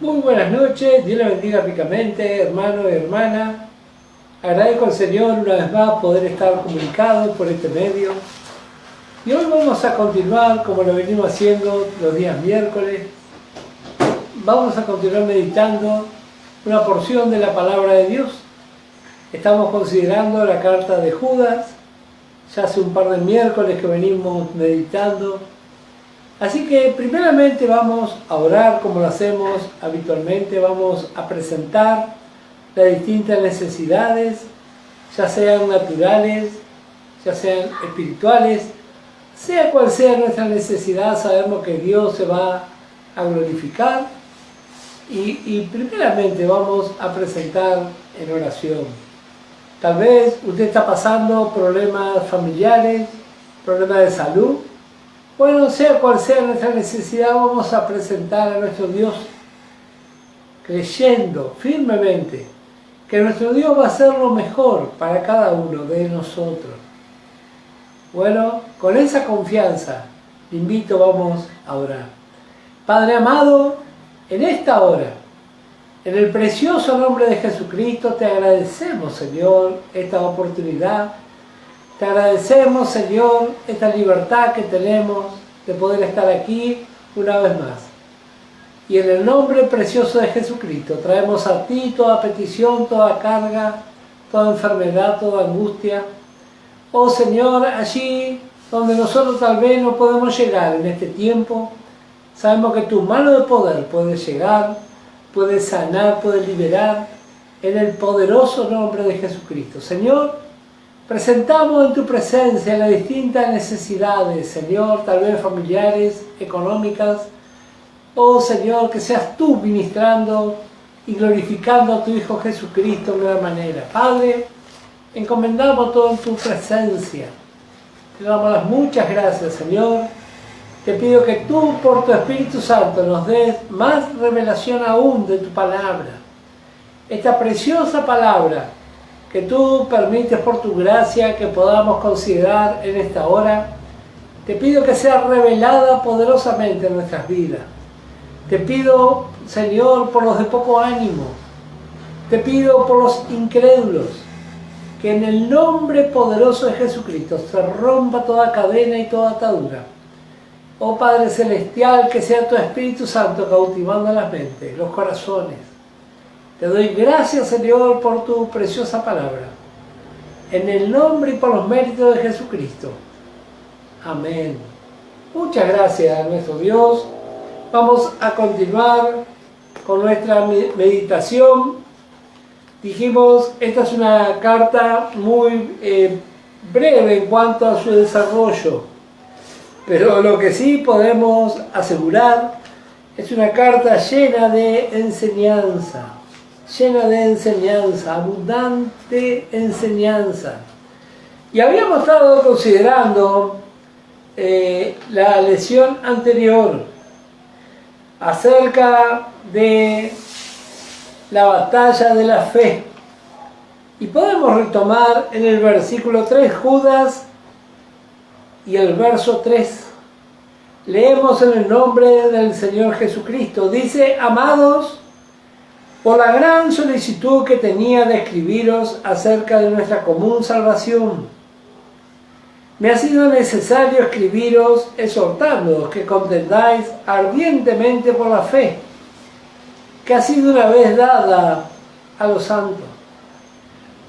Muy buenas noches, Dios le bendiga ricamente, hermano y hermana. Agradezco al Señor una vez más poder estar comunicado por este medio. Y hoy vamos a continuar como lo venimos haciendo los días miércoles. Vamos a continuar meditando una porción de la palabra de Dios. Estamos considerando la carta de Judas. Ya hace un par de miércoles que venimos meditando. Así que primeramente vamos a orar como lo hacemos habitualmente, vamos a presentar las distintas necesidades, ya sean naturales, ya sean espirituales, sea cual sea nuestra necesidad, sabemos que Dios se va a glorificar y primeramente vamos a presentar en oración. Tal vez usted está pasando problemas familiares, problemas de salud. Bueno, sea cual sea nuestra necesidad, vamos a presentar a nuestro Dios creyendo firmemente que nuestro Dios va a hacer lo mejor para cada uno de nosotros. Bueno, con esa confianza, te invito, vamos a orar. Padre amado, en esta hora, en el precioso nombre de Jesucristo, te agradecemos, Señor, esta oportunidad. Te agradecemos, Señor, esta libertad que tenemos de poder estar aquí una vez más. Y en el nombre precioso de Jesucristo traemos a ti toda petición, toda carga, toda enfermedad, toda angustia. Oh Señor, allí donde nosotros tal vez no podemos llegar en este tiempo, sabemos que tu mano de poder puede llegar, puede sanar, puede liberar, en el poderoso nombre de Jesucristo. Señor, presentamos en tu presencia las distintas necesidades, Señor, tal vez familiares, económicas. Oh Señor, que seas tú ministrando y glorificando a tu Hijo Jesucristo de una manera. Padre, encomendamos todo en tu presencia. Te damos las muchas gracias, Señor. Te pido que tú, por tu Espíritu Santo, nos des más revelación aún de tu palabra. Esta preciosa palabra que tú permites por tu gracia que podamos considerar en esta hora, te pido que sea revelada poderosamente en nuestras vidas. Te pido, Señor, por los de poco ánimo, te pido por los incrédulos, que en el nombre poderoso de Jesucristo se rompa toda cadena y toda atadura. Oh Padre Celestial, que sea tu Espíritu Santo cautivando las mentes, los corazones. Te doy gracias, Señor, por tu preciosa palabra. En el nombre y por los méritos de Jesucristo. Amén. Muchas gracias a nuestro Dios. Vamos a continuar con nuestra meditación. Dijimos, esta es una carta muy breve en cuanto a su desarrollo. Pero lo que sí podemos asegurar es una carta llena de enseñanza. Llena de enseñanza, abundante enseñanza. Y habíamos estado considerando la lección anterior acerca de la batalla de la fe. Y podemos retomar en el versículo 3, Judas, y el verso 3. Leemos en el nombre del Señor Jesucristo. Dice: amados, por la gran solicitud que tenía de escribiros acerca de nuestra común salvación, me ha sido necesario escribiros exhortándoos que contendáis ardientemente por la fe, que ha sido una vez dada a los santos.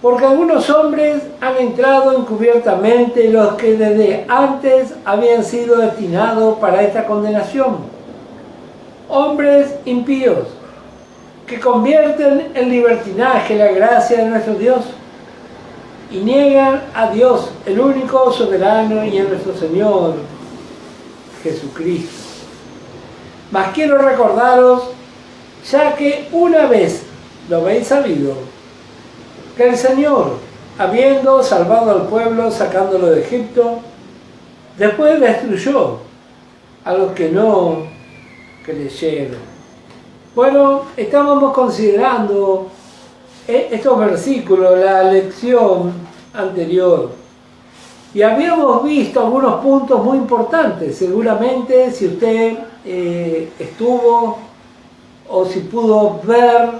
Porque algunos hombres han entrado encubiertamente, los que desde antes habían sido destinados para esta condenación, hombres impíos, que convierten en libertinaje la gracia de nuestro Dios y niegan a Dios, el único soberano, y a nuestro Señor Jesucristo. Mas quiero recordaros, ya que una vez lo habéis sabido, que el Señor, habiendo salvado al pueblo, sacándolo de Egipto, después destruyó a los que no creyeron. Bueno, estábamos considerando estos versículos, la lección anterior, y habíamos visto algunos puntos muy importantes. Seguramente, si usted estuvo o si pudo ver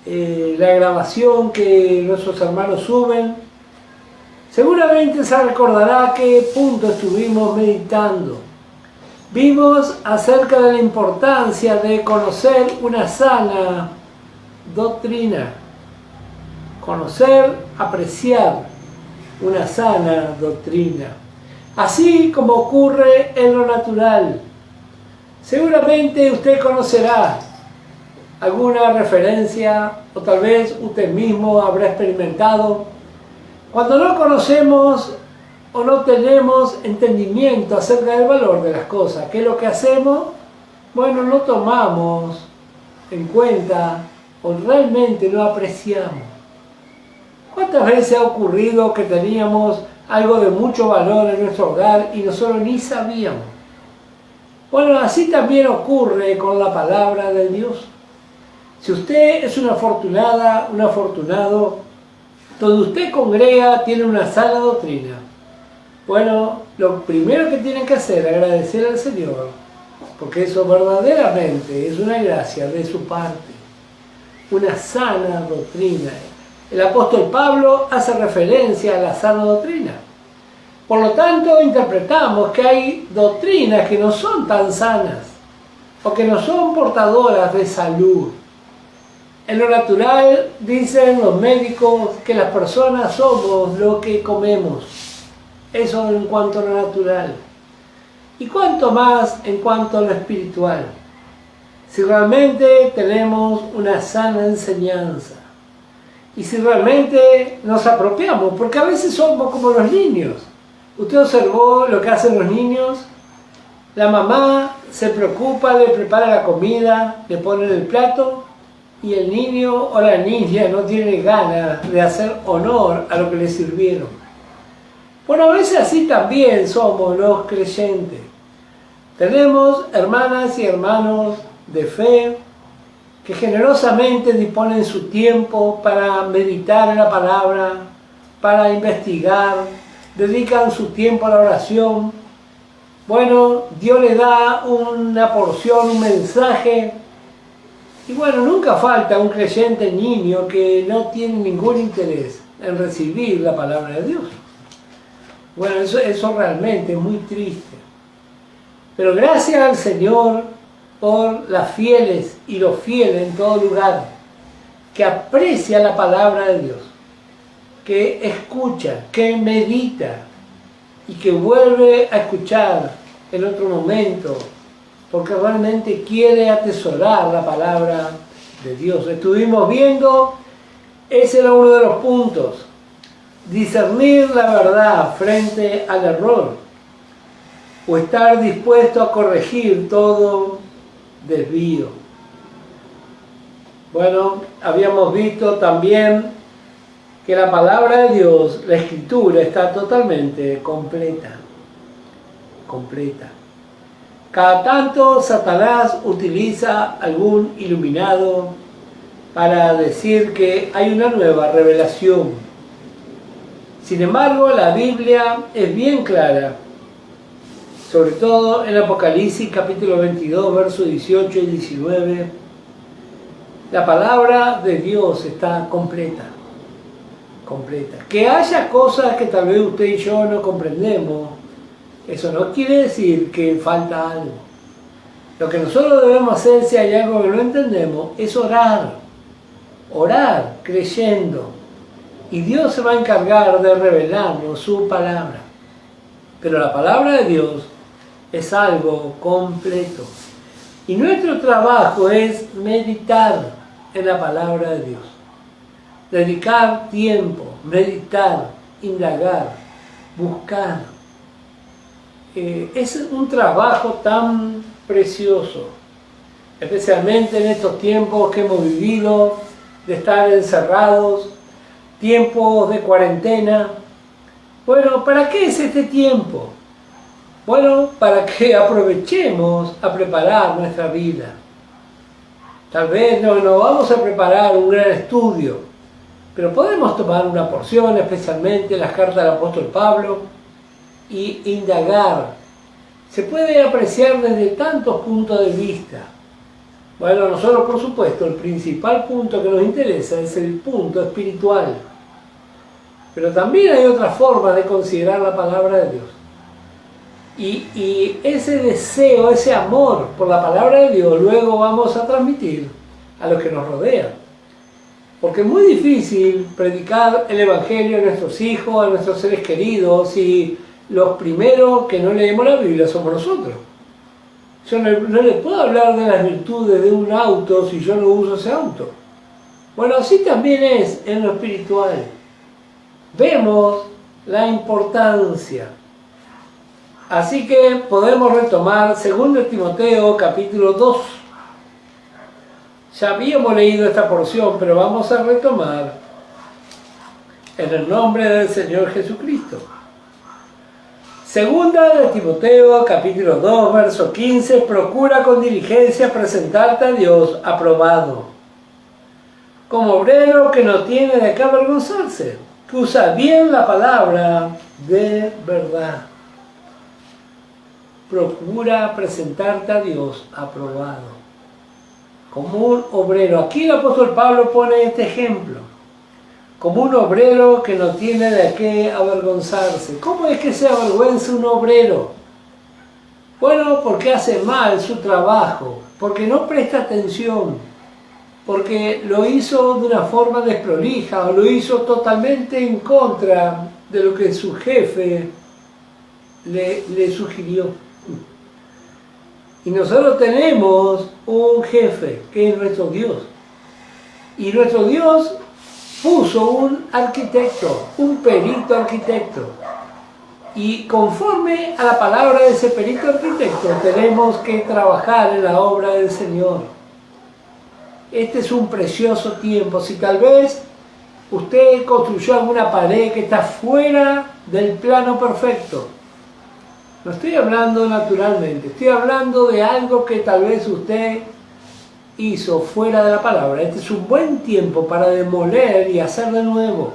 la grabación que nuestros hermanos suben, seguramente se recordará qué punto estuvimos meditando. Vimos acerca de la importancia de conocer una sana doctrina, conocer, apreciar una sana doctrina, así como ocurre en lo natural. Seguramente usted conocerá alguna referencia, o tal vez usted mismo habrá experimentado, cuando no conocemos o no tenemos entendimiento acerca del valor de las cosas. ¿Qué es lo que hacemos? Bueno, no tomamos en cuenta o realmente no apreciamos. ¿Cuántas veces ha ocurrido que teníamos algo de mucho valor en nuestro hogar y nosotros ni sabíamos? Bueno, así también ocurre con la palabra de Dios. Si usted es una afortunada, un afortunado, donde usted congrega, tiene una sana doctrina, bueno, lo primero que tienen que hacer es agradecer al Señor, porque eso verdaderamente es una gracia de su parte, una sana doctrina. El apóstol Pablo hace referencia a la sana doctrina. Por lo tanto, interpretamos que hay doctrinas que no son tan sanas o que no son portadoras de salud. En lo natural, dicen los médicos que las personas somos lo que comemos. Eso en cuanto a lo natural. Y cuanto más en cuanto a lo espiritual. Si realmente tenemos una sana enseñanza. Y si realmente nos apropiamos, porque a veces somos como los niños. ¿Usted observó lo que hacen los niños? La mamá se preocupa, le prepara la comida, le pone en el plato, y el niño o la niña no tiene ganas de hacer honor a lo que le sirvieron. Bueno, a veces así también somos los creyentes. Tenemos hermanas y hermanos de fe que generosamente disponen su tiempo para meditar en la palabra, para investigar, dedican su tiempo a la oración. Bueno, Dios le da una porción, un mensaje. Y bueno, nunca falta un creyente niño que no tiene ningún interés en recibir la palabra de Dios. Bueno, eso realmente es muy triste. Pero gracias al Señor por las fieles y los fieles en todo lugar, que aprecia la palabra de Dios, que escucha, que medita y que vuelve a escuchar en otro momento, porque realmente quiere atesorar la palabra de Dios. Estuvimos viendo, ese era uno de los puntos, discernir la verdad frente al error, o estar dispuesto a corregir todo desvío. Bueno, habíamos visto también que la palabra de Dios, la Escritura, está totalmente completa. Cada tanto Satanás utiliza algún iluminado para decir que hay una nueva revelación. Sin embargo, la Biblia es bien clara, sobre todo en Apocalipsis capítulo 22, versos 18 y 19. La palabra de Dios está completa. Que haya cosas que tal vez usted y yo no comprendemos, eso no quiere decir que falta algo. Lo que nosotros debemos hacer, si hay algo que no entendemos, es orar creyendo, y Dios se va a encargar de revelarnos su palabra. Pero la palabra de Dios es algo completo, y nuestro trabajo es meditar en la palabra de Dios, dedicar tiempo, meditar, indagar, buscar. Es un trabajo tan precioso, especialmente en estos tiempos que hemos vivido, de estar encerrados, tiempos de cuarentena. Bueno, ¿para qué es este tiempo? Bueno, para que aprovechemos a preparar nuestra vida. Tal vez no vamos a preparar un gran estudio, pero podemos tomar una porción, especialmente las cartas del apóstol Pablo, y indagar. Se puede apreciar desde tantos puntos de vista. Bueno, nosotros por supuesto el principal punto que nos interesa es el punto espiritual. Pero también hay otras formas de considerar la palabra de Dios. Y ese deseo, ese amor por la palabra de Dios luego vamos a transmitir a los que nos rodean. Porque es muy difícil predicar el Evangelio a nuestros hijos, a nuestros seres queridos, si los primeros que no leemos la Biblia somos nosotros. Yo no le puedo hablar de las virtudes de un auto si yo no uso ese auto. Bueno, así también es en lo espiritual. Vemos la importancia. Así que podemos retomar 2 Timoteo capítulo 2. Ya habíamos leído esta porción, pero vamos a retomar en el nombre del Señor Jesucristo. 2 Timoteo capítulo 2, verso 15, procura con diligencia presentarte a Dios aprobado, como obrero que no tiene de qué avergonzarse, que usa bien la palabra de verdad. Procura presentarte a Dios aprobado, como un obrero. Aquí el apóstol Pablo pone este ejemplo, como un obrero que no tiene de qué avergonzarse. ¿Cómo es que se avergüenza un obrero? Bueno, porque hace mal su trabajo, porque no presta atención, porque lo hizo de una forma desprolija o lo hizo totalmente en contra de lo que su jefe le sugirió. Y nosotros tenemos un jefe que es nuestro Dios. Y nuestro Dios puso un arquitecto, un perito arquitecto. Y conforme a la palabra de ese perito arquitecto tenemos que trabajar en la obra del Señor. Este es un precioso tiempo. Si tal vez usted construyó alguna pared que está fuera del plano perfecto, no estoy hablando naturalmente, estoy hablando de algo que tal vez usted hizo fuera de la palabra. Este es un buen tiempo para demoler y hacer de nuevo.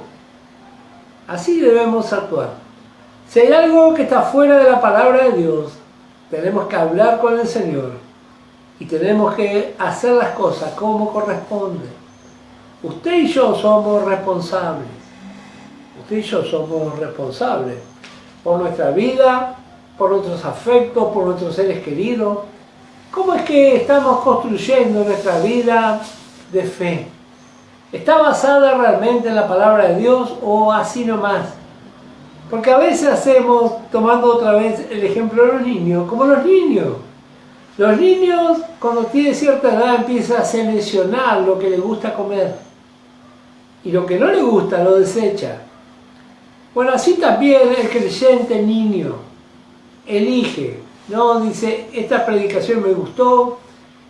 Así debemos actuar. Si hay algo que está fuera de la palabra de Dios, tenemos que hablar con el Señor y tenemos que hacer las cosas como corresponde. Usted y yo somos responsables. Usted y yo somos responsables por nuestra vida, por nuestros afectos, por nuestros seres queridos. ¿Cómo es que estamos construyendo nuestra vida de fe? ¿Está basada realmente en la palabra de Dios o así nomás? Porque a veces hacemos, tomando otra vez el ejemplo de los niños, como los niños. Los niños cuando tienen cierta edad empiezan a seleccionar lo que les gusta comer. Y lo que no les gusta lo desecha. Bueno, así también el creyente niño elige. No, dice, esta predicación me gustó,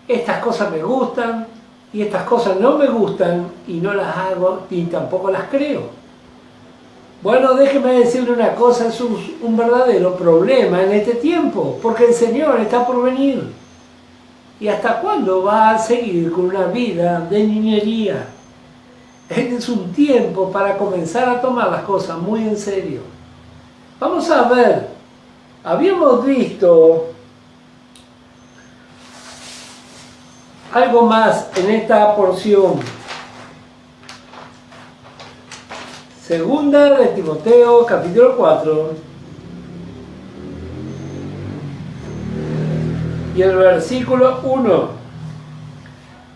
estas cosas me gustan, y estas cosas no me gustan, y no las hago, y tampoco las creo. Bueno, déjeme decirle una cosa, es un verdadero problema en este tiempo, porque el Señor está por venir. ¿Y hasta cuándo va a seguir con una vida de niñería? Este es un tiempo para comenzar a tomar las cosas muy en serio. Vamos a ver. Habíamos visto algo más en esta porción. 2 Timoteo, capítulo 4. Y el versículo 1.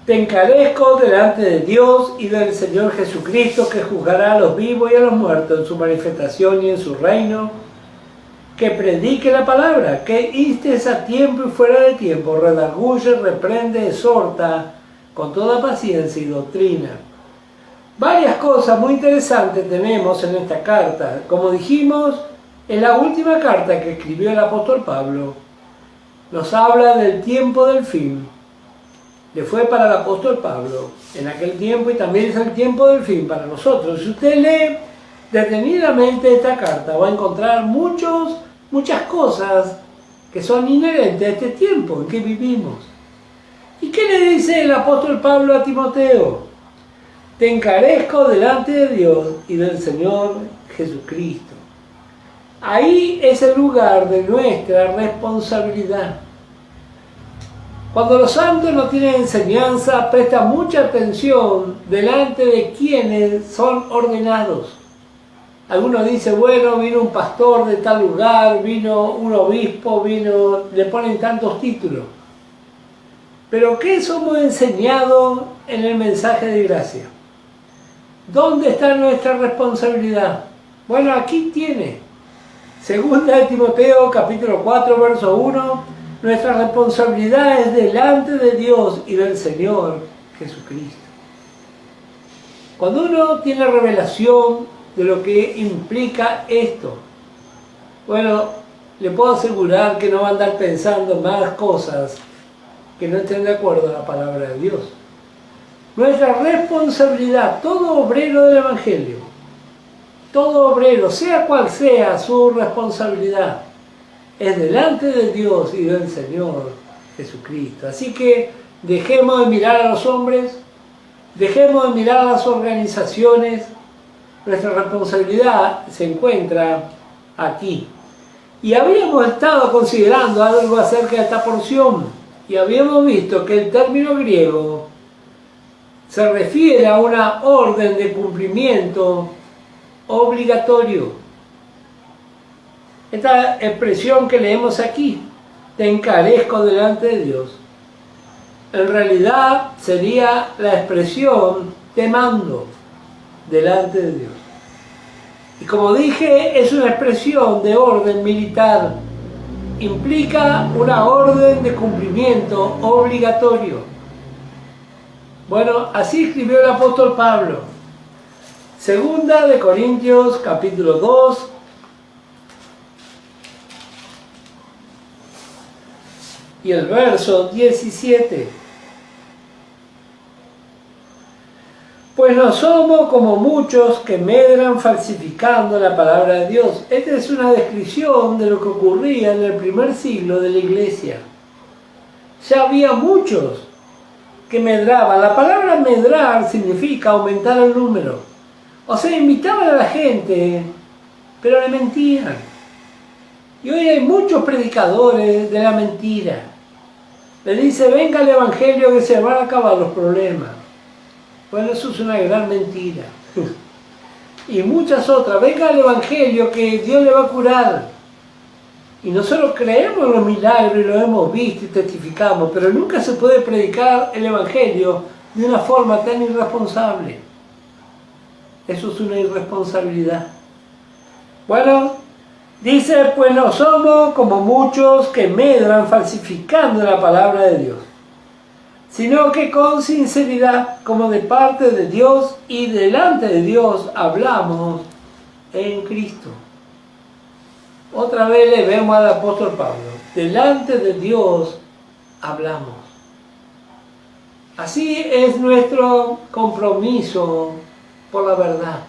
Te encarezco delante de Dios y del Señor Jesucristo, que juzgará a los vivos y a los muertos en su manifestación y en su reino, que predique la palabra, que instes a tiempo y fuera de tiempo, redarguye, reprende, exhorta con toda paciencia y doctrina. Varias cosas muy interesantes tenemos en esta carta. Como dijimos, en la última carta que escribió el apóstol Pablo, nos habla del tiempo del fin. Le fue para el apóstol Pablo en aquel tiempo y también es el tiempo del fin para nosotros. Si usted lee detenidamente esta carta, va a encontrar muchas cosas que son inherentes a este tiempo en que vivimos. ¿Y qué le dice el apóstol Pablo a Timoteo? Te encarezco delante de Dios y del Señor Jesucristo. Ahí es el lugar de nuestra responsabilidad. Cuando los santos no tienen enseñanza, presta mucha atención delante de quienes son ordenados. Algunos dicen, bueno, vino un pastor de tal lugar, vino un obispo, le ponen tantos títulos. Pero ¿qué somos enseñados en el mensaje de gracia? ¿Dónde está nuestra responsabilidad? Bueno, aquí tiene. Segunda de Timoteo, capítulo 4, verso 1, nuestra responsabilidad es delante de Dios y del Señor Jesucristo. Cuando uno tiene revelación de lo que implica esto, bueno, le puedo asegurar que no va a andar pensando más cosas que no estén de acuerdo a la palabra de Dios. Nuestra responsabilidad, todo obrero del Evangelio, todo obrero, sea cual sea su responsabilidad, es delante de Dios y del Señor Jesucristo. Así que dejemos de mirar a los hombres, dejemos de mirar a las organizaciones. Nuestra responsabilidad se encuentra aquí. Y habíamos estado considerando algo acerca de esta porción y habíamos visto que el término griego se refiere a una orden de cumplimiento obligatorio. Esta expresión que leemos aquí, te encarezco delante de Dios, en realidad sería la expresión te mando delante de Dios. Y como dije, es una expresión de orden militar. Implica una orden de cumplimiento obligatorio. Bueno, así escribió el apóstol Pablo. Segunda de Corintios, capítulo 2, y el verso 17. Pues no somos como muchos que medran falsificando la palabra de Dios. Esta es una descripción de lo que ocurría en el primer siglo de la iglesia. Ya había muchos que medraban. La palabra medrar significa aumentar el número. O sea, invitaban a la gente, pero le mentían. Y hoy hay muchos predicadores de la mentira. Le dice, venga el evangelio que se van a acabar los problemas. Bueno, eso es una gran mentira. Y muchas otras. Venga el evangelio que Dios le va a curar. Y nosotros creemos en los milagros y lo hemos visto y testificamos, pero nunca se puede predicar el evangelio de una forma tan irresponsable. Eso es una irresponsabilidad. Bueno, dice, pues no somos como muchos que medran falsificando la palabra de Dios, sino que con sinceridad, como de parte de Dios y delante de Dios, hablamos en Cristo. Otra vez le vemos al apóstol Pablo, delante de Dios hablamos. Así es nuestro compromiso por la verdad.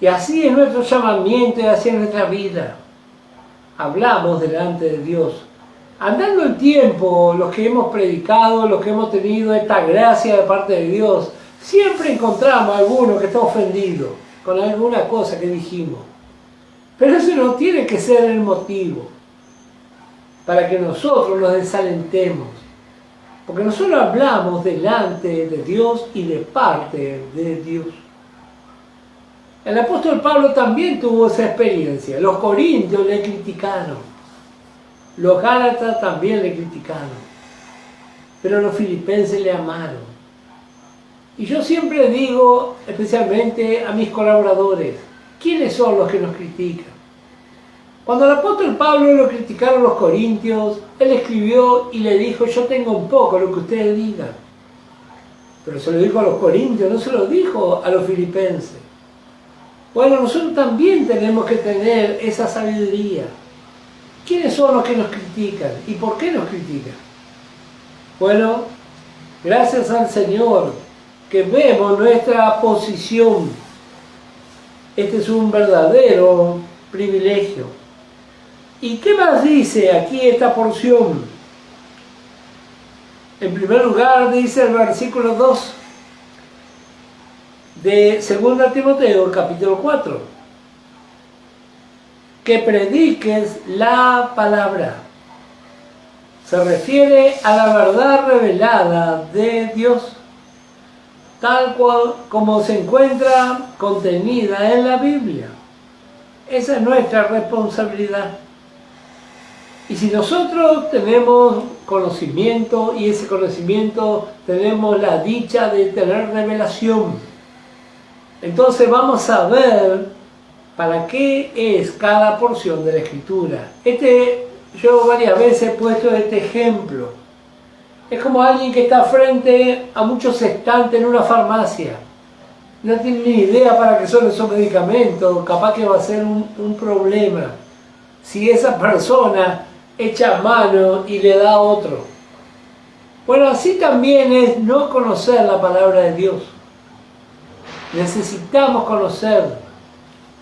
Y así es nuestro llamamiento y así es nuestra vida. Hablamos delante de Dios. Andando el tiempo, los que hemos predicado, los que hemos tenido esta gracia de parte de Dios, siempre encontramos a alguno que está ofendido con alguna cosa que dijimos. Pero eso no tiene que ser el motivo para que nosotros nos desalentemos. Porque nosotros hablamos delante de Dios y de parte de Dios. El apóstol Pablo también tuvo esa experiencia. Los corintios le criticaron. Los gálatas también le criticaron. Pero los filipenses le amaron. Y yo siempre digo, especialmente a mis colaboradores, ¿quiénes son los que nos critican? Cuando el apóstol Pablo lo criticaron los corintios, él escribió y le dijo, yo tengo un poco lo que ustedes digan. Pero se lo dijo a los corintios, no se lo dijo a los filipenses. Bueno, nosotros también tenemos que tener esa sabiduría. ¿Quiénes son los que nos critican? ¿Y por qué nos critican? Bueno, gracias al Señor que vemos nuestra posición. Este es un verdadero privilegio. ¿Y qué más dice aquí esta porción? En primer lugar dice el versículo 2 de 2 Timoteo, capítulo 4, que prediques la palabra. Se refiere a la verdad revelada de Dios, tal cual como se encuentra contenida en la Biblia. Esa es nuestra responsabilidad. Y si nosotros tenemos conocimiento, y ese conocimiento tenemos la dicha de tener revelación, entonces vamos a ver para qué es cada porción de la Escritura. Yo varias veces he puesto este ejemplo. Es como alguien que está frente a muchos estantes en una farmacia. No tiene ni idea para qué son esos medicamentos. Capaz que va a ser un problema si esa persona echa mano y le da a otro. Bueno, así también es no conocer la palabra de Dios. Necesitamos conocerla.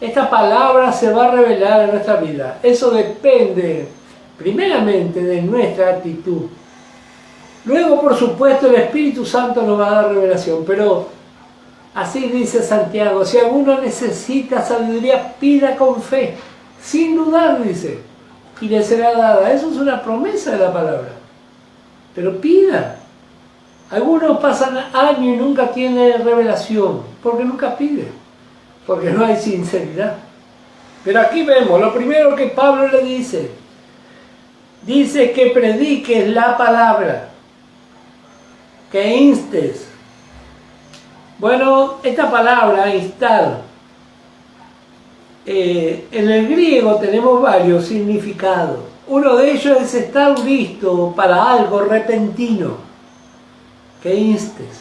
Esta palabra se va a revelar en nuestra vida. Eso depende primeramente de nuestra actitud. Luego, por supuesto, el Espíritu Santo nos va a dar revelación, pero así dice Santiago: si alguno necesita sabiduría, pida con fe, sin dudar, dice, y le será dada. Eso es una promesa de la palabra. Pero pida. Algunos pasan años y nunca tienen revelación, porque nunca piden, porque no hay sinceridad. Pero aquí vemos, lo primero que Pablo le dice que prediques la palabra, que instes. Bueno, esta palabra, instar, en el griego tenemos varios significados. Uno de ellos es estar listo para algo repentino, que instes.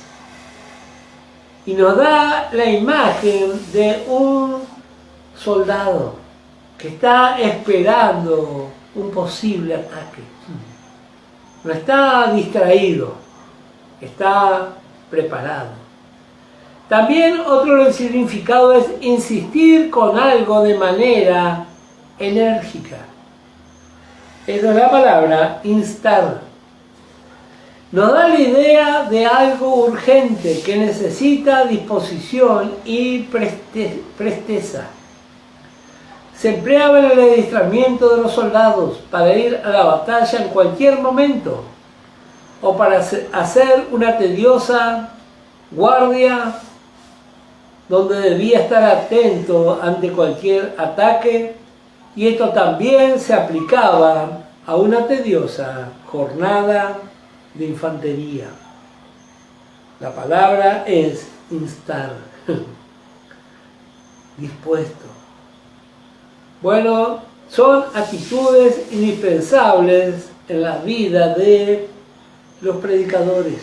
Y nos da la imagen de un soldado que está esperando un posible ataque. No está distraído, está preparado. También otro significado es insistir con algo de manera enérgica. Esa es la palabra instar. Nos da la idea de algo urgente que necesita disposición y presteza. Se empleaba en el adiestramiento de los soldados para ir a la batalla en cualquier momento, o para hacer una tediosa guardia donde debía estar atento ante cualquier ataque, y esto también se aplicaba a una tediosa jornada de infantería. La palabra es instar, dispuesto. Bueno, son actitudes indispensables en la vida de los predicadores.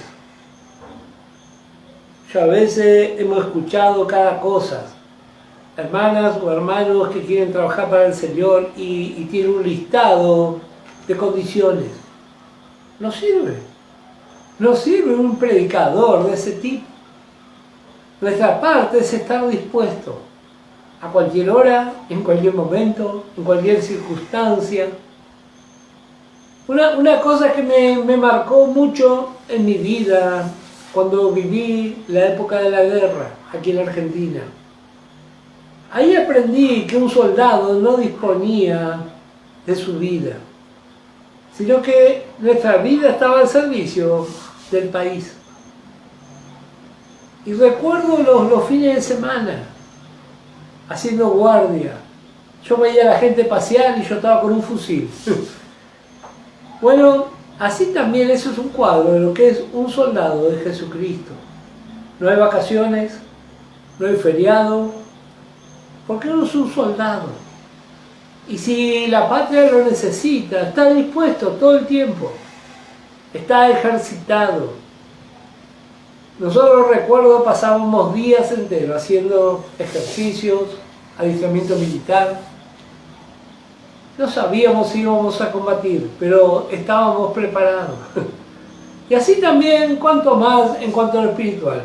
Ya a veces hemos escuchado cada cosa. Hermanas o hermanos que quieren trabajar para el Señor y tienen un listado de condiciones. No sirve. No sirve un predicador de ese tipo. Nuestra parte es estar dispuesto a cualquier hora, en cualquier momento, en cualquier circunstancia. Una cosa que me marcó mucho en mi vida cuando viví la época de la guerra aquí en la Argentina. Ahí aprendí que un soldado no disponía de su vida, sino que nuestra vida estaba al servicio del país. Y recuerdo los fines de semana, haciendo guardia. Yo veía a la gente pasear y yo estaba con un fusil. Bueno, así también eso es un cuadro de lo que es un soldado de Jesucristo. No hay vacaciones, no hay feriado, porque uno es un soldado. Y si la patria lo necesita, está dispuesto todo el tiempo, está ejercitado. Nosotros, recuerdo, pasábamos días enteros haciendo ejercicios, adiestramiento militar. No sabíamos si íbamos a combatir, pero estábamos preparados. Y así también, cuanto más en cuanto a lo espiritual.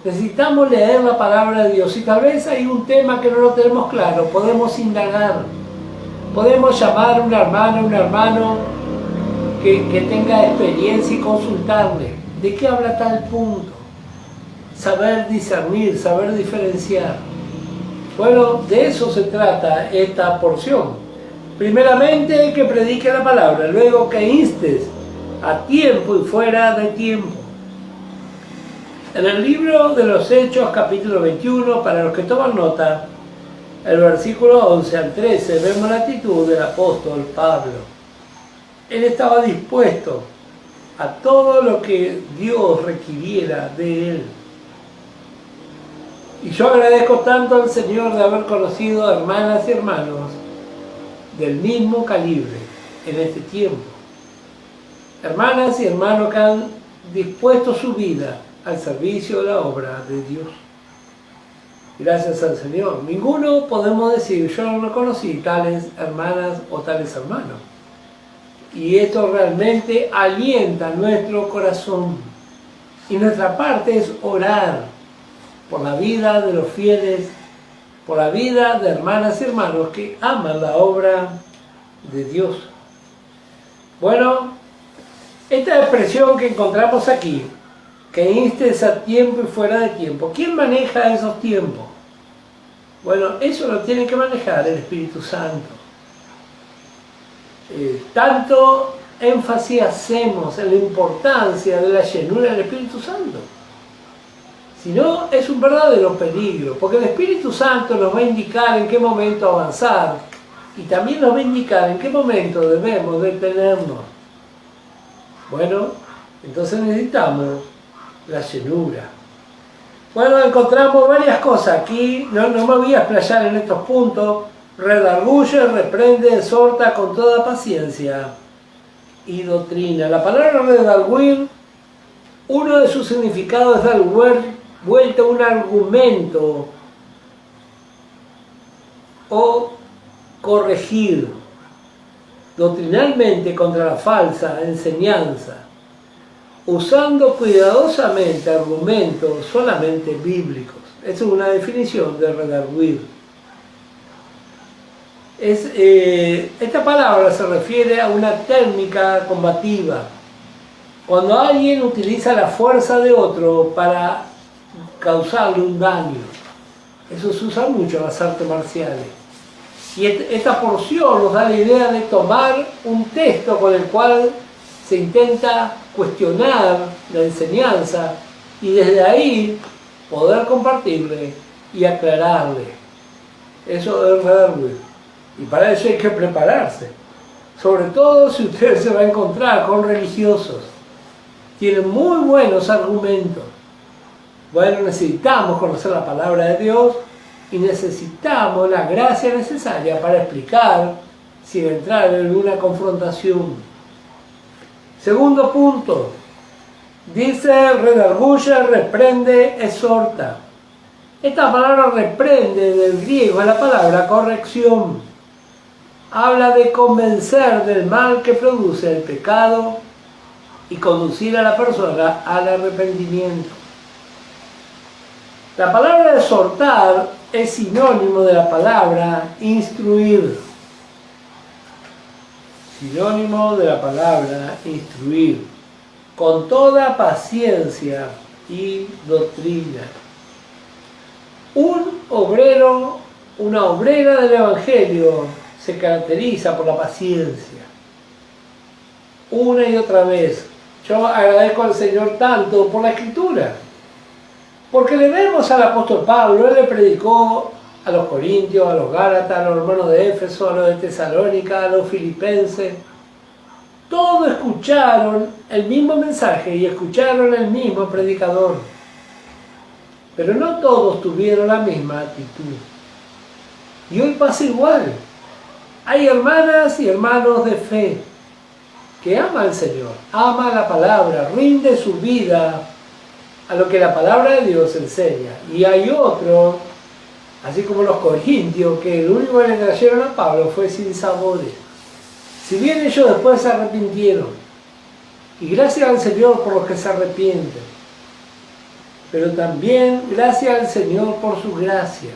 Necesitamos leer la palabra de Dios. Y tal vez hay un tema que no lo tenemos claro, podemos indagar. Podemos llamar a una hermana, un hermano que tenga experiencia y consultarle. ¿De qué habla tal punto? Saber discernir, saber diferenciar. Bueno, de eso se trata esta porción. Primeramente, que predique la palabra, luego que instes a tiempo y fuera de tiempo. En el libro de los Hechos, capítulo 21, para los que toman nota, el versículo 11 al 13, vemos la actitud del apóstol Pablo. Él estaba dispuesto a todo lo que Dios requiriera de él. Y yo agradezco tanto al Señor de haber conocido a hermanas y hermanos del mismo calibre en este tiempo. Hermanas y hermanos que han dispuesto su vida al servicio de la obra de Dios. Gracias al Señor. Ninguno podemos decir, yo no conocí tales hermanas o tales hermanos. Y esto realmente alienta nuestro corazón. Y nuestra parte es orar por la vida de los fieles, por la vida de hermanas y hermanos que aman la obra de Dios. Bueno, esta expresión que encontramos aquí, que instes a tiempo y fuera de tiempo, ¿quién maneja esos tiempos? Bueno, eso lo tiene que manejar el Espíritu Santo. Tanto énfasis hacemos en la importancia de la llenura del Espíritu Santo. Si no, es un verdadero peligro, porque el Espíritu Santo nos va a indicar en qué momento avanzar y también nos va a indicar en qué momento debemos detenernos. Bueno, entonces necesitamos la llenura. Bueno, encontramos varias cosas aquí, no me voy a explayar en estos puntos. Redarguye, reprende, exhorta con toda paciencia y doctrina. La palabra redarguir, uno de sus significados es dar vuelta a un argumento o corregir doctrinalmente contra la falsa enseñanza, usando cuidadosamente argumentos solamente bíblicos. Esa es una definición de redarguir. Esta palabra se refiere a una técnica combativa. Cuando alguien utiliza la fuerza de otro para causarle un daño. Eso se usa mucho en las artes marciales. Y esta porción nos da la idea de tomar un texto con el cual se intenta cuestionar la enseñanza y desde ahí poder compartirle y aclararle. Eso es redarguir. Y para eso hay que prepararse. Sobre todo si usted se va a encontrar con religiosos. Tienen muy buenos argumentos. Bueno, necesitamos conocer la palabra de Dios y necesitamos la gracia necesaria para explicar sin entrar en una confrontación. Segundo punto, dice redarguye, reprende, exhorta. Esta palabra reprende del griego es la palabra corrección. Habla de convencer del mal que produce el pecado y conducir a la persona al arrepentimiento. La palabra exhortar es sinónimo de la palabra instruir. Sinónimo de la palabra instruir. Con toda paciencia y doctrina. Un obrero, una obrera del Evangelio se caracteriza por la paciencia. Una y otra vez. Yo agradezco al Señor tanto por la Escritura. Porque le vemos al apóstol Pablo, él le predicó a los corintios, a los gálatas, a los hermanos de Éfeso, a los de Tesalónica, a los filipenses. Todos escucharon el mismo mensaje y escucharon el mismo predicador. Pero no todos tuvieron la misma actitud. Y hoy pasa igual. Hay hermanas y hermanos de fe que aman al Señor, aman la palabra, rinde su vida a lo que la palabra de Dios enseña. Y hay otros, así como los corintios, que lo único que le trajeron a Pablo fue sinsabores. Si bien ellos después se arrepintieron, y gracias al Señor por los que se arrepienten, pero también gracias al Señor por su gracia.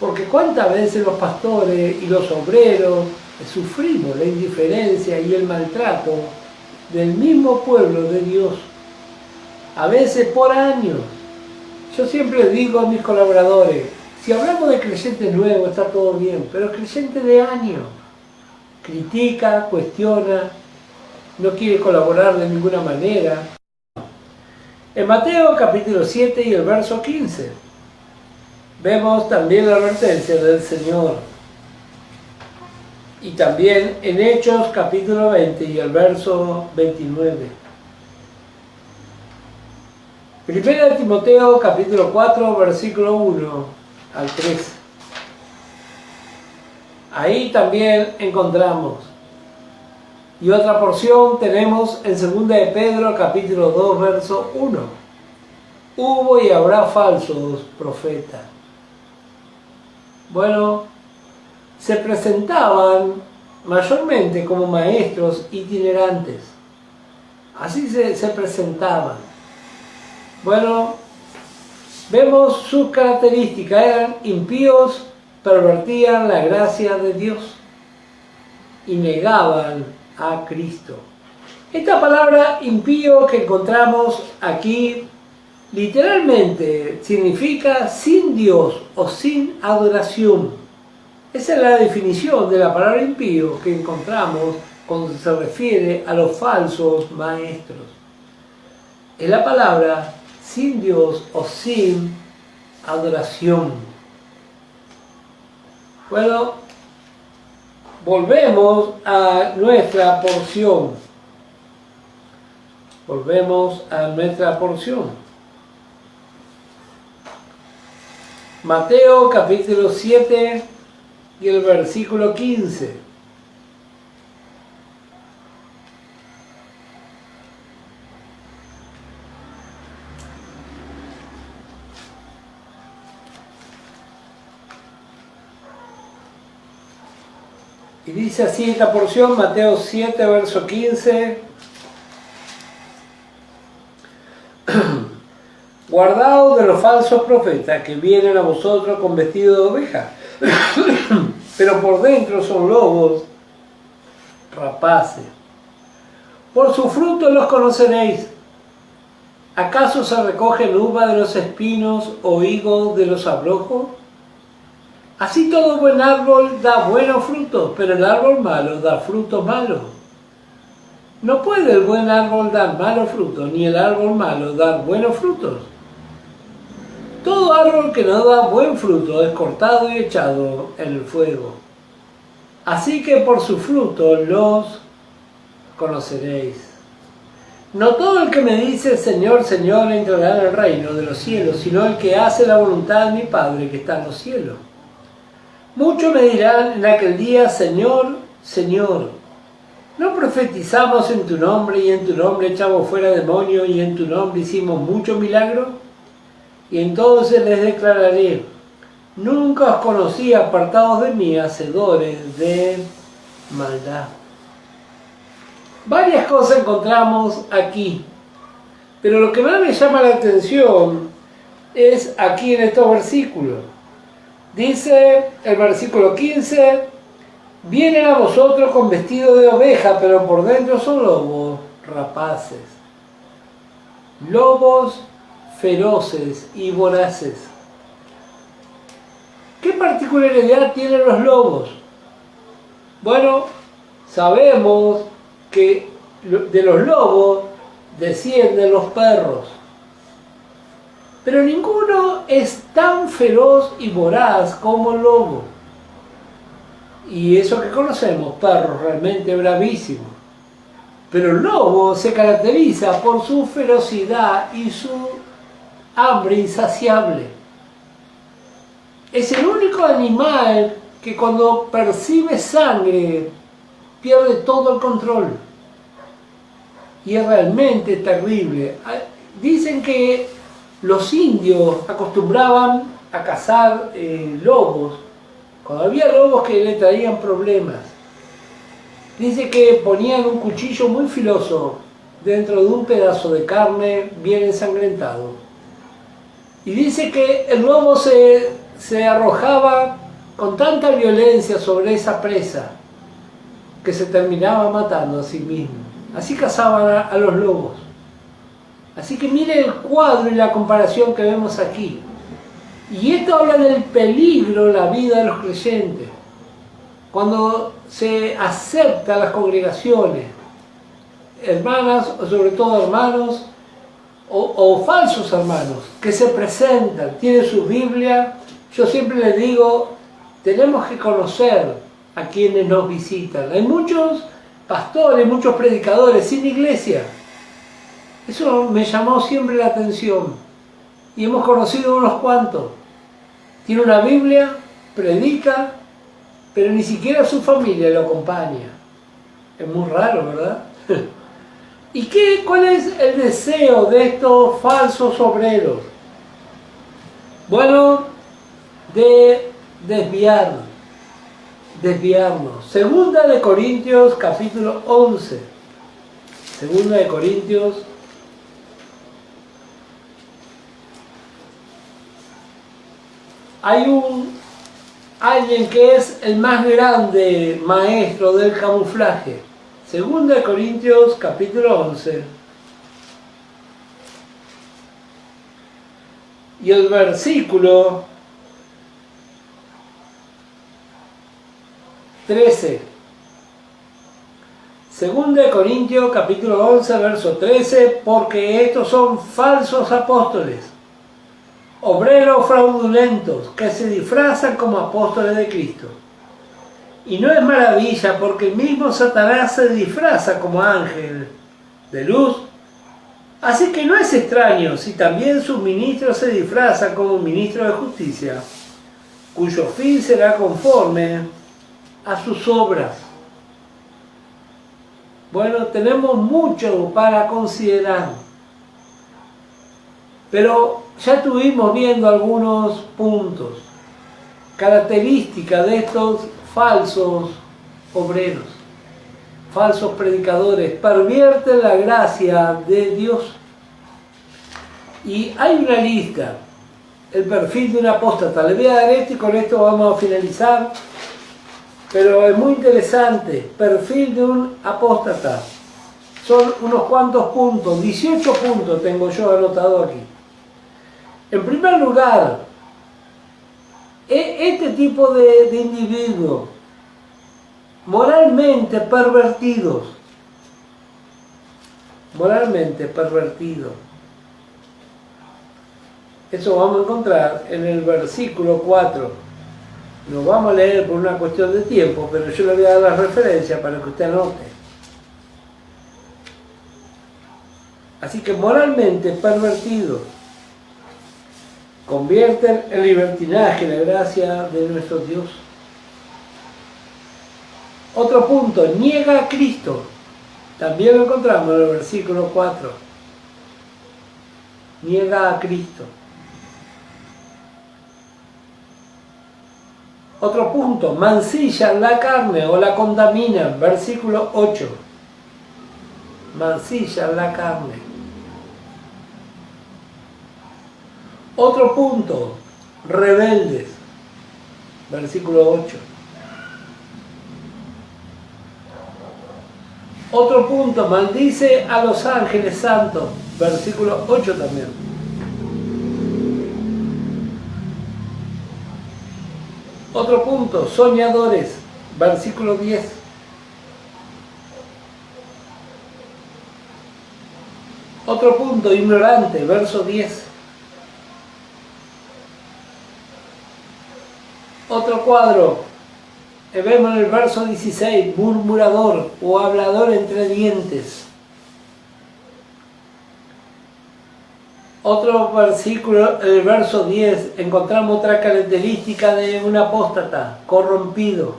Porque cuántas veces los pastores y los obreros sufrimos la indiferencia y el maltrato del mismo pueblo de Dios. A veces por años. Yo siempre digo a mis colaboradores, si hablamos de creyentes nuevos está todo bien, pero creyentes de años, critica, cuestiona, no quiere colaborar de ninguna manera. En Mateo capítulo 7 y el verso 15 vemos también la advertencia del Señor. Y también en Hechos capítulo 20 y el verso 29. Primera de Timoteo capítulo 4 versículo 1 al 3. Ahí también encontramos. Y otra porción tenemos en 2 de Pedro capítulo 2 verso 1. Hubo y habrá falsos profetas. Bueno, se presentaban mayormente como maestros itinerantes. Así se presentaban. Bueno, vemos sus características. Eran impíos, pervertían la gracia de Dios y negaban a Cristo. Esta palabra impío que encontramos aquí literalmente significa sin Dios o sin adoración. Esa es la definición de la palabra impío que encontramos cuando se refiere a los falsos maestros. Es la palabra sin Dios o sin adoración. Bueno, volvemos a nuestra porción. Mateo capítulo 7 y el versículo 15. Y dice así esta porción, Mateo 7, verso 15. Guardaos de los falsos profetas que vienen a vosotros con vestido de oveja, pero por dentro son lobos rapaces. Por sus frutos los conoceréis. ¿Acaso se recogen uva de los espinos o higos de los abrojos? Así todo buen árbol da buenos frutos, pero el árbol malo da frutos malos. No puede el buen árbol dar malos frutos, ni el árbol malo dar buenos frutos. Todo árbol que no da buen fruto es cortado y echado en el fuego. Así que por sus frutos los conoceréis. No todo el que me dice Señor, Señor entrará en el reino de los cielos, sino el que hace la voluntad de mi Padre que está en los cielos. Muchos me dirán en aquel día, Señor, Señor, ¿no profetizamos en tu nombre y en tu nombre echamos fuera demonios y en tu nombre hicimos muchos milagros? Y entonces les declararé, nunca os conocí, apartados de mí, hacedores de maldad. Varias cosas encontramos aquí, pero lo que más me llama la atención es aquí en estos versículos. Dice el versículo 15, vienen a vosotros con vestido de oveja, pero por dentro son lobos rapaces. Lobos feroces y voraces. ¿Qué particularidad tienen los lobos? Bueno, sabemos que de los lobos descienden los perros. Pero ninguno es tan feroz y voraz como el lobo. Y eso que conocemos, perros realmente bravísimos. Pero el lobo se caracteriza por su ferocidad y su hambre insaciable. Es el único animal que cuando percibe sangre pierde todo el control. Y es realmente terrible. Dicen que los indios acostumbraban a cazar lobos, cuando había lobos que le traían problemas. Dice que ponían un cuchillo muy filoso dentro de un pedazo de carne bien ensangrentado. Y dice que el lobo se arrojaba con tanta violencia sobre esa presa que se terminaba matando a sí mismo. Así cazaban a los lobos. Así que mire el cuadro y la comparación que vemos aquí. Y esto habla del peligro en la vida de los creyentes. Cuando se acepta las congregaciones, hermanas, o sobre todo hermanos, o falsos hermanos, que se presentan, tienen su Biblia. Yo siempre les digo, tenemos que conocer a quienes nos visitan. Hay muchos pastores, muchos predicadores sin iglesia. Eso me llamó siempre la atención. Y hemos conocido unos cuantos. Tiene una Biblia, predica, pero ni siquiera su familia lo acompaña. Es muy raro, ¿verdad? ¿Y cuál es el deseo de estos falsos obreros? Bueno, de desviarnos. Segunda de Corintios, capítulo 11. Segunda de Corintios. Hay alguien que es el más grande maestro del camuflaje. Segunda de Corintios, capítulo 11. Y el versículo 13. Segunda de Corintios, capítulo 11, verso 13. Porque estos son falsos apóstoles, obreros fraudulentos, que se disfrazan como apóstoles de Cristo. Y no es maravilla, porque el mismo Satanás se disfraza como ángel de luz. Así que no es extraño si también sus ministros se disfrazan como ministros de justicia, cuyo fin será conforme a sus obras. Bueno, tenemos mucho para considerar, pero ya estuvimos viendo algunos puntos, características de estos falsos obreros, falsos predicadores, pervierten la gracia de Dios. Y hay una lista, el perfil de un apóstata. Le voy a dar esto y con esto vamos a finalizar, pero es muy interesante. Perfil de un apóstata. Son unos cuantos puntos, 18 puntos tengo yo anotado aquí. En primer lugar, este tipo de individuos moralmente pervertidos, eso vamos a encontrar en el versículo 4. Lo vamos a leer por una cuestión de tiempo, pero yo le voy a dar la referencia para que usted anote. Así que moralmente pervertidos convierten en libertinaje la gracia de nuestro Dios. Otro punto, niega a Cristo. También lo encontramos en el versículo 4. Niega a Cristo. Otro punto, mancillan la carne o la contaminan. Versículo 8. Mancillan la carne. Otro punto, rebeldes. Versículo 8. Otro punto, maldice a los ángeles santos. Versículo 8 también. Otro punto, soñadores. Versículo 10. Otro punto, ignorante. Verso 10. Otro cuadro, vemos en el verso 16, murmurador o hablador entre dientes. Otro versículo, en el verso 10, encontramos otra característica de un apóstata, corrompido.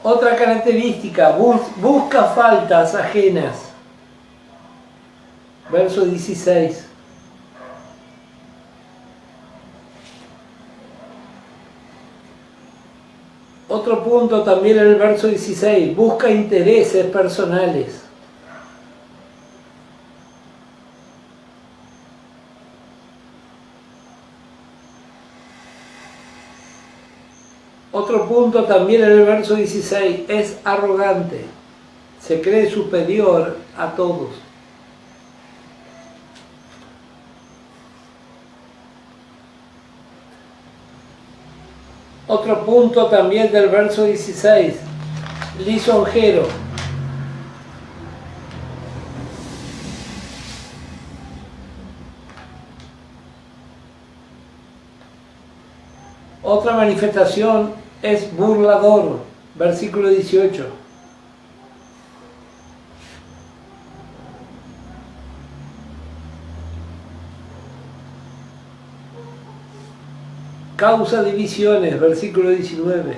Otra característica, busca faltas ajenas. Verso 16. Otro punto también en el verso 16, busca intereses personales. Otro punto también en el verso 16, es arrogante, se cree superior a todos. Otro punto también del verso 16, lisonjero. Otra manifestación es burlador, versículo 18. Causa divisiones, versículo 19.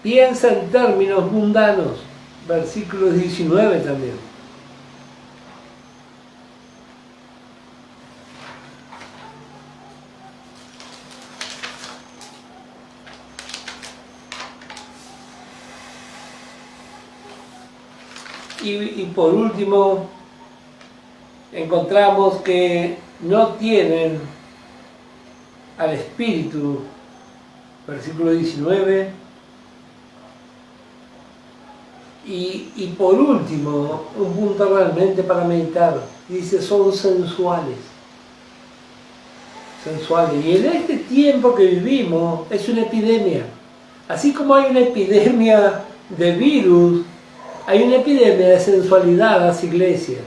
Piensa en términos mundanos, versículo 19 también. Y por último, encontramos que no tienen al Espíritu, versículo 19, y por último, un punto realmente para meditar, dice, son sensuales. Sensuales. Y en este tiempo que vivimos es una epidemia. Así como hay una epidemia de virus, hay una epidemia de sensualidad en las iglesias.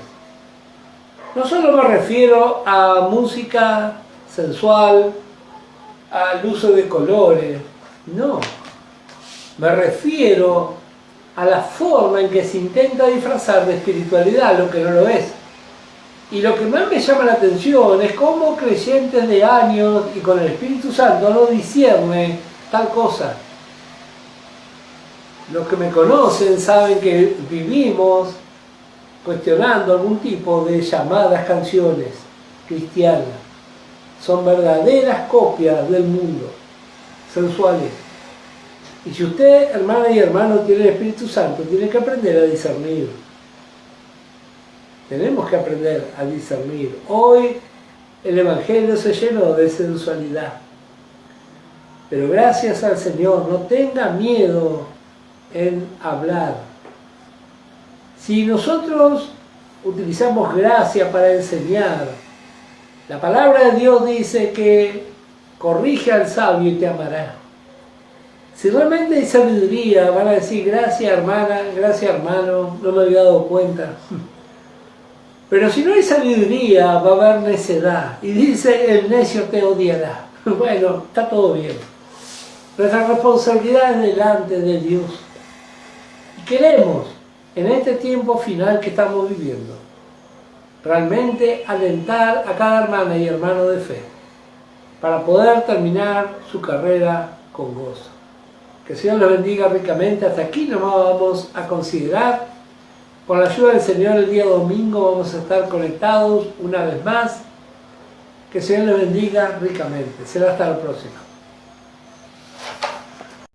No solo me refiero a música sensual, al uso de colores, no. Me refiero a la forma en que se intenta disfrazar de espiritualidad lo que no lo es. Y lo que más me llama la atención es cómo creyentes de años y con el Espíritu Santo no disciernen tal cosa. Los que me conocen saben que vivimos cuestionando algún tipo de llamadas canciones cristianas. Son verdaderas copias del mundo, sensuales. Y si usted, hermana y hermano, tiene el Espíritu Santo, tiene que aprender a discernir. Tenemos que aprender a discernir. Hoy el Evangelio se llenó de sensualidad. Pero gracias al Señor, no tenga miedo en hablar. Si nosotros utilizamos gracia para enseñar, la palabra de Dios dice que corrige al sabio y te amará. Si realmente hay sabiduría, van a decir gracias hermana, gracias hermano, no me había dado cuenta. Pero si no hay sabiduría, va a haber necedad. Y dice, el necio te odiará. Bueno, está todo bien. Nuestra responsabilidad es delante de Dios. Queremos, en este tiempo final que estamos viviendo, realmente alentar a cada hermana y hermano de fe para poder terminar su carrera con gozo. Que el Señor los bendiga ricamente. Hasta aquí nomás vamos a considerar. Con la ayuda del Señor el día domingo vamos a estar conectados una vez más. Que el Señor los bendiga ricamente. Será hasta la próxima.